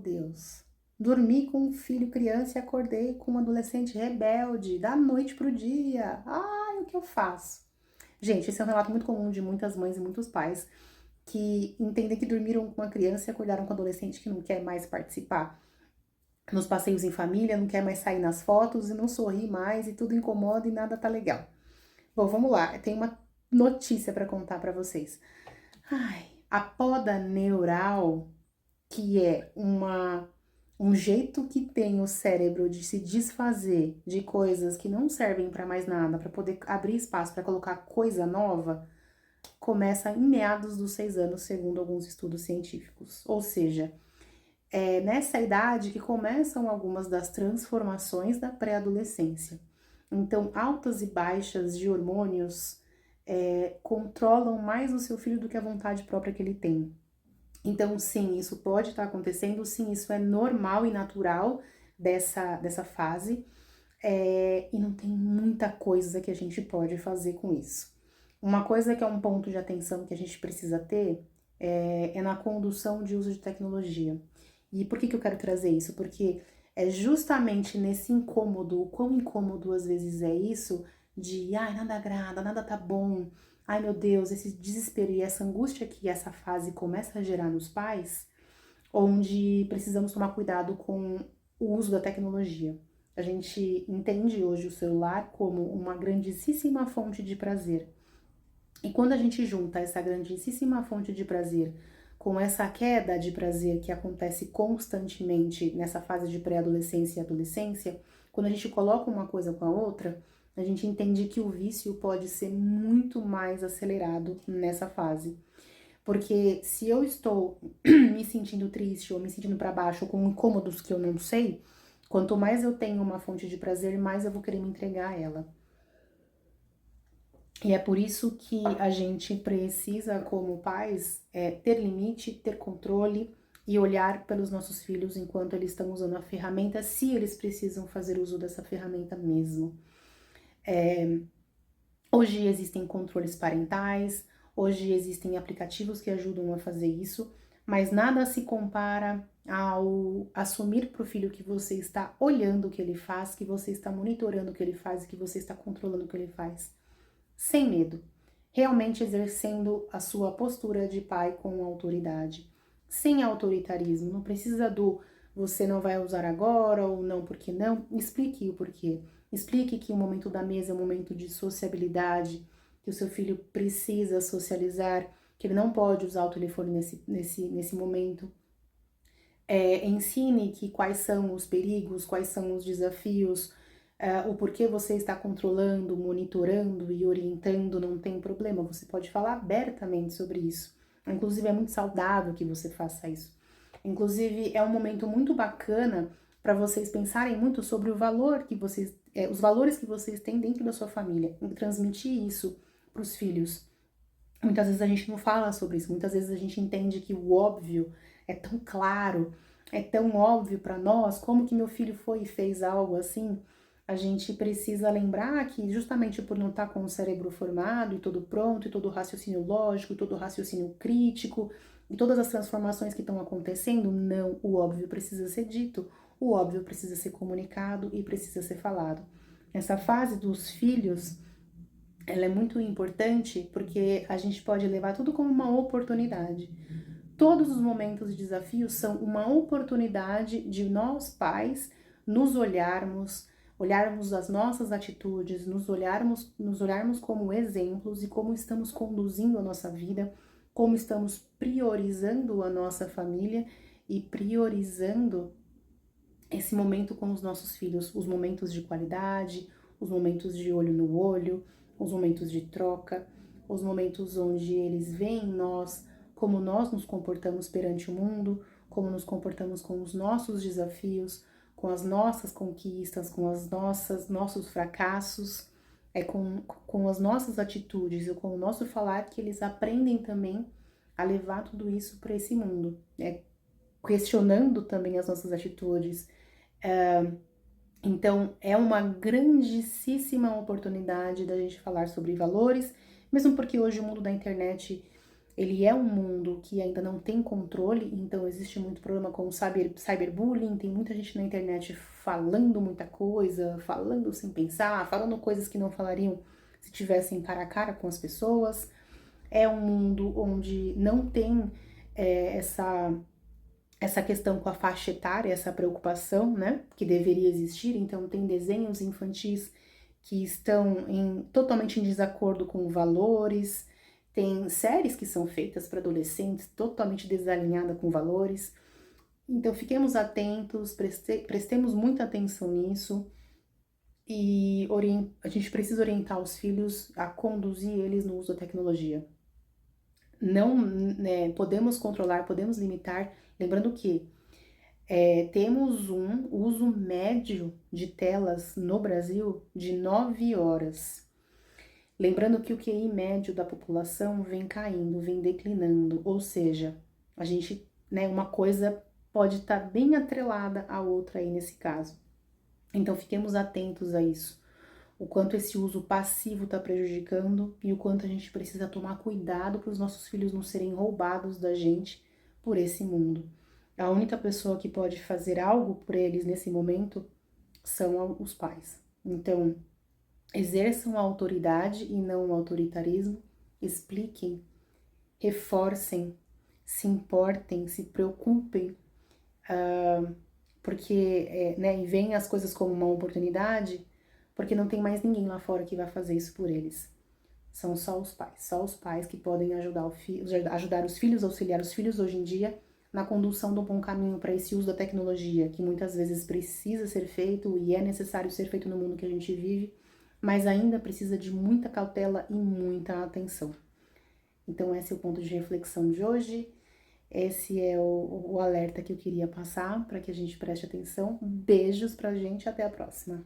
Deus. Dormi com um filho criança e acordei com um adolescente rebelde, da noite pro dia. Ai, o que eu faço? Gente, esse é um relato muito comum de muitas mães e muitos pais que entendem que dormiram com uma criança e acordaram com um adolescente que não quer mais participar nos passeios em família, não quer mais sair nas fotos e não sorri mais e tudo incomoda e nada tá legal. Bom, vamos lá. Eu tenho uma notícia para contar para vocês. Ai, a poda neural, que é um jeito que tem o cérebro de se desfazer de coisas que não servem para mais nada, para poder abrir espaço para colocar coisa nova, começa em meados dos 6 anos, segundo alguns estudos científicos. Ou seja, é nessa idade que começam algumas das transformações da pré-adolescência. Então, altas e baixas de hormônios controlam mais o seu filho do que a vontade própria que ele tem. Então, sim, isso pode estar acontecendo, sim, isso é normal e natural dessa fase, e não tem muita coisa que a gente pode fazer com isso. Uma coisa que é um ponto de atenção que a gente precisa ter é na condução de uso de tecnologia. E por que eu quero trazer isso? Porque é justamente nesse incômodo, o quão incômodo às vezes é isso, de ai, nada agrada, nada tá bom, ai meu Deus, esse desespero e essa angústia que essa fase começa a gerar nos pais, onde precisamos tomar cuidado com o uso da tecnologia. A gente entende hoje o celular como uma grandíssima fonte de prazer. E quando a gente junta essa grandíssima fonte de prazer com essa queda de prazer que acontece constantemente nessa fase de pré-adolescência e adolescência, quando a gente coloca uma coisa com a outra, a gente entende que o vício pode ser muito mais acelerado nessa fase. Porque se eu estou me sentindo triste ou me sentindo para baixo com incômodos que eu não sei, quanto mais eu tenho uma fonte de prazer, mais eu vou querer me entregar a ela. E é por isso que a gente precisa, como pais, ter limite, ter controle e olhar pelos nossos filhos enquanto eles estão usando a ferramenta, se eles precisam fazer uso dessa ferramenta mesmo. Hoje existem controles parentais, hoje existem aplicativos que ajudam a fazer isso, mas nada se compara ao assumir para o filho que você está olhando o que ele faz, que você está monitorando o que ele faz e que você está controlando o que ele faz. Sem medo, realmente exercendo a sua postura de pai com autoridade, sem autoritarismo, não precisa do você não vai usar agora ou não porque não, explique o porquê. Explique que o momento da mesa é um momento de sociabilidade, que o seu filho precisa socializar, que ele não pode usar o telefone nesse momento. Ensine que quais são os perigos, quais são os desafios, o porquê você está controlando, monitorando e orientando, não tem problema, você pode falar abertamente sobre isso. Inclusive, é muito saudável que você faça isso. Inclusive, é um momento muito bacana para vocês pensarem muito sobre o valor que vocês, os valores que vocês têm dentro da sua família, e transmitir isso para os filhos. Muitas vezes a gente não fala sobre isso, muitas vezes a gente entende que o óbvio é tão claro, é tão óbvio para nós, como que meu filho foi e fez algo assim. A gente precisa lembrar que justamente por não estar com o cérebro formado e todo pronto, e todo o raciocínio lógico, e todo o raciocínio crítico, e todas as transformações que estão acontecendo, não, o óbvio precisa ser dito, o óbvio precisa ser comunicado e precisa ser falado. Essa fase dos filhos, ela é muito importante porque a gente pode levar tudo como uma oportunidade. Todos os momentos de desafio são uma oportunidade de nós, pais, nos olharmos as nossas atitudes, nos olharmos como exemplos e como estamos conduzindo a nossa vida, como estamos priorizando a nossa família e priorizando esse momento com os nossos filhos, os momentos de qualidade, os momentos de olho no olho, os momentos de troca, os momentos onde eles veem nós, como nós nos comportamos perante o mundo, como nos comportamos com os nossos desafios, com as nossas conquistas, com as nossos fracassos, com as nossas atitudes e com o nosso falar que eles aprendem também a levar tudo isso para esse mundo, questionando também as nossas atitudes. Então, é uma grandíssima oportunidade da gente falar sobre valores, mesmo porque hoje o mundo da internet ele é um mundo que ainda não tem controle, então existe muito problema com o cyberbullying, tem muita gente na internet falando muita coisa, falando sem pensar, falando coisas que não falariam se tivessem cara a cara com as pessoas. É um mundo onde não tem essa questão com a faixa etária, essa preocupação, né, que deveria existir. Então tem desenhos infantis que estão totalmente em desacordo com valores, tem séries que são feitas para adolescentes totalmente desalinhada com valores. Então fiquemos atentos, prestemos muita atenção nisso e a gente precisa orientar os filhos a conduzir eles no uso da tecnologia. Não, né, podemos controlar, podemos limitar, lembrando que temos um uso médio de telas no Brasil de 9 horas. Lembrando que o QI médio da população vem caindo, vem declinando, ou seja, a gente, né, uma coisa pode estar bem atrelada à outra aí nesse caso. Então fiquemos atentos a isso. O quanto esse uso passivo está prejudicando e o quanto a gente precisa tomar cuidado para os nossos filhos não serem roubados da gente por esse mundo. A única pessoa que pode fazer algo por eles nesse momento são os pais. Então, exerçam a autoridade e não o autoritarismo, expliquem, reforcem, se importem, se preocupem, porque, né, e veem as coisas como uma oportunidade, porque não tem mais ninguém lá fora que vai fazer isso por eles. São só os pais que podem ajudar os filhos, auxiliar os filhos hoje em dia na condução do bom caminho para esse uso da tecnologia, que muitas vezes precisa ser feito e é necessário ser feito no mundo que a gente vive, mas ainda precisa de muita cautela e muita atenção. Então esse é o ponto de reflexão de hoje, esse é o alerta que eu queria passar para que a gente preste atenção. Beijos pra gente, até a próxima.